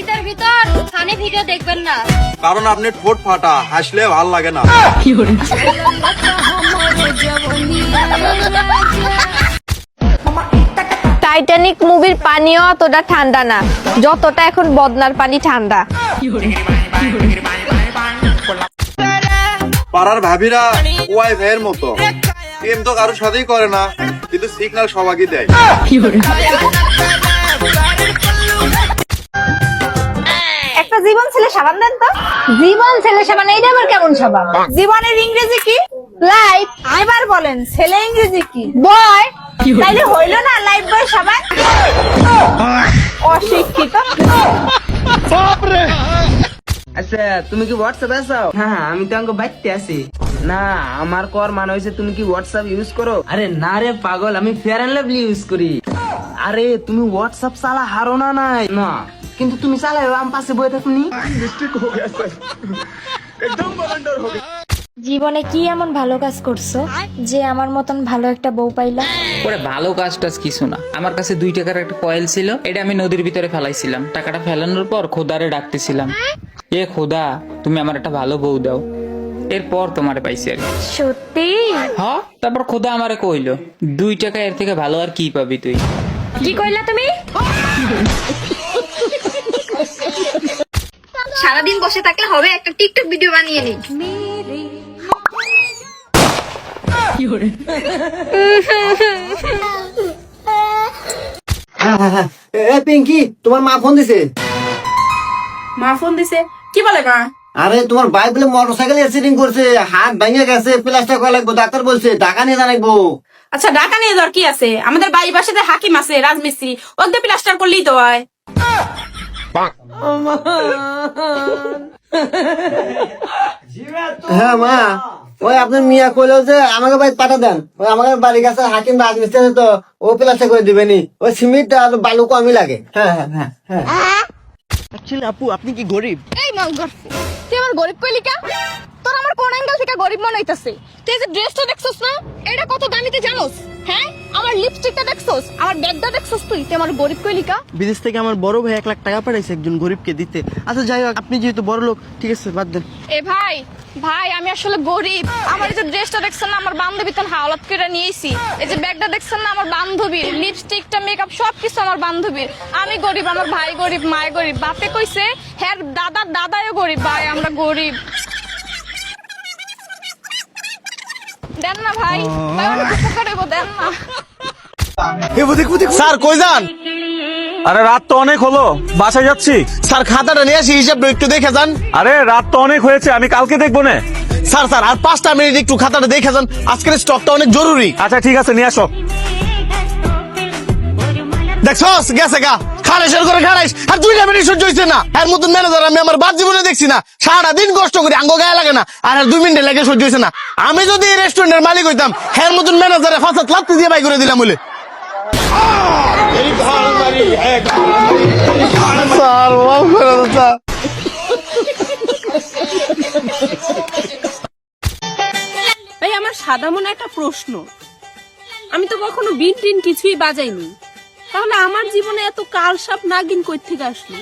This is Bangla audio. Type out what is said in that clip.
শীতের ভিতর ফানি ভিডিও দেখবেন না, কারণ আপনি ঠোঁট ফাটা, হাসলে ভাল লাগে না। টাইটানিক মুভির পানিও অতটা ঠান্ডা না যতটা এখন বদনার পানি ঠান্ডা। পাড়ার ভাবিরা ওয়াইফাইয়ের মতো, প্রেম তো কারোর সাথেই করে না, কিন্তু সিগন্যাল সবাইকে দেয়। একটা জীবন ছেলে সাবান দেন তো। জীবন ছেলে সাবান, এইটা আবার কেমন সাবান? জীবনের ইংরেজি কি? লাইফ। আবার বলেন ছেলে ইংরেজি কি? বয়। তাইলে হইল না লাইফ বয় সাবান? অশিক্ষিত। আচ্ছা তুমি কি হোয়াটসঅ্যাপ আছো? হ্যাঁ আমি তো আমাকে বাইতে আছি। না আমার কর মানে হয়েছে তুমি কি হোয়াটসঅ্যাপ ইউজ করো? আরে না রে পাগল, আমি ফেয়ার এন্ড লাভলি ইউজ করি। আরে তুমি হোয়াটসঅ্যাপ চালা হারো না নাই না, কিন্তু তুমি চালাই আমি পাশে বয়ে থাকুনি। জীবনে কি এমন ভালো কাজ করছো যে আমার মতন ভালো একটা বউ পাইলা? ওরে ভালো কাজ টাজ কিছু না, আমার কাছে 2 টাকার একটা কয়েল ছিল, এটা আমি নদীর ভিতরে ফেলাইছিলাম। টাকাটা ফেলানোর পর খোদারে ডাকতেছিলাম, এ খোদা তুমি আমার একটা ভালো বউ দাও। এরপর তোমারে পাইছি আর কি। সত্যি? হ্যাঁ, তারপর খোদা আমারে কইলো 2 টাকা এর থেকে ভালো আর কি পাবি তুই। কি কইলা তুমি? সারাদিন বসে থাকলে হবে, একটা টিকটক ভিডিও বানিয়ে নি। পিঙ্কি, তোমার মা ফোন দিছে। মা ফোন দিছে? কি বলে মা? আরে তোমার ভাই বলে মোটরসাইকেল অ্যাক্সিডেন্ট করছে, হাত ভেঙে গেছে, প্লাস্টার করা লাগবে, ডাক্তার বলছে টাকা নিয়ে জানাইবো। আচ্ছা ঢাকা নিয়ে যাওয়ার কি আছে? আমাদের বাড়ির পাশে হাকিম আছে রাজমিস্ত্রি, ওদের প্লাস্টার করলেই তো হয়। হ্যাঁ মা, ওই আপনার মিয়া কইলো যে আমাকে বাড়ি পাঠা দেন, ওই আমাকে বাড়ির কাছে হাকিম রাজমিস্ত্রি আছে তো, ও প্লাস্টার করে দিবেনি, ওই সিমেন্ট আর বালু কমই লাগে। হ্যাঁ হ্যাঁ হ্যাঁ হ্যাঁ। অ্যাকচুয়ালি আপু আপনি কি গরিব? এই মঙ্গর, তুই আমার গরিব কইলি কা? তোর আমার কোন অ্যাঙ্গেল থেকে গরিব মনে হইতাছে? তুই যে ড্রেসটা দেখছস না, এটা কত দামিতে জানোস? হ্যাঁ, আমার লিপস্টিকটা দেখছস, আমার ব্যাগটা দেখছস, তুই আমার গরিব কইলি কা? বিদেশ থেকে আমার বড় ভাই 1 লাখ টাকা পাঠাইছে একজন গরিবকে দিতে। আচ্ছা যাই হোক, আপনি যেহেতু বড় লোক, ঠিক আছে বাদ দেন। এ ভাই, ভাই আমি আসলে গরিব। আমার এই যে ড্রেসটা দেখছেন না, আমার বান্ধবী তো হাওলাত করে নিয়েছি। এই যে ব্যাগটা দেখছেন না, আমার বান্ধবীর। লিপস্টিকটা, মেকআপ সবকিছু আমার বান্ধবীর। আমি গরিব, আমার ভাই গরিব, মা গরিব। বাপে কইছে হ্যাঁ দাদার দাদাও গরিব, ভাই আমরা গরিব। দেন না ভাই, ভাই অনেক উপকার হইব, দেন না। স্যার কই যান? আরে রাত তো অনেক হলো, বাসায় যাচ্ছি। স্যার খাতাটা নিয়ে আসি, হিসাবটা একটু দেখে যান। আরে রাত তো অনেক হয়েছে, আমি কালকে দেখবো না। স্যার স্যার আর 5টা মিনিট একটু খাতাটা দেখে যান, আজকের স্টকটা অনেক জরুরি। আচ্ছা ঠিক আছে, নিয়ে আসো। দেখছস গেছে গা, খারাইশের করে খারাইশ, আর 2টা মিনিট সহ্য হয়েছে না। এর মতন ম্যানেজার আমি আমার বাদ জীবনে দেখছি না। সারা দিন কষ্ট করি, আঙ্গ গায়ে লাগে না, আর 2 মিনিট লাগে সহ্য হয়েছে না। আমি যদি এই রেস্টুরেন্টের মালিক হইতাম, এর মতন ম্যানেজারে ফাঁসাত লাত্তি দিয়ে বাই করে দিলাম বলে। স্যার মাফ করে দাও স্যার। ভাই আমার সাদা মনে একটা প্রশ্ন, আমি তো কখনো বিন টিন কিছুই বাজাইনি, তাহলে আমার জীবনে এত কালসাপ নাগিন কই থেকে আসলো?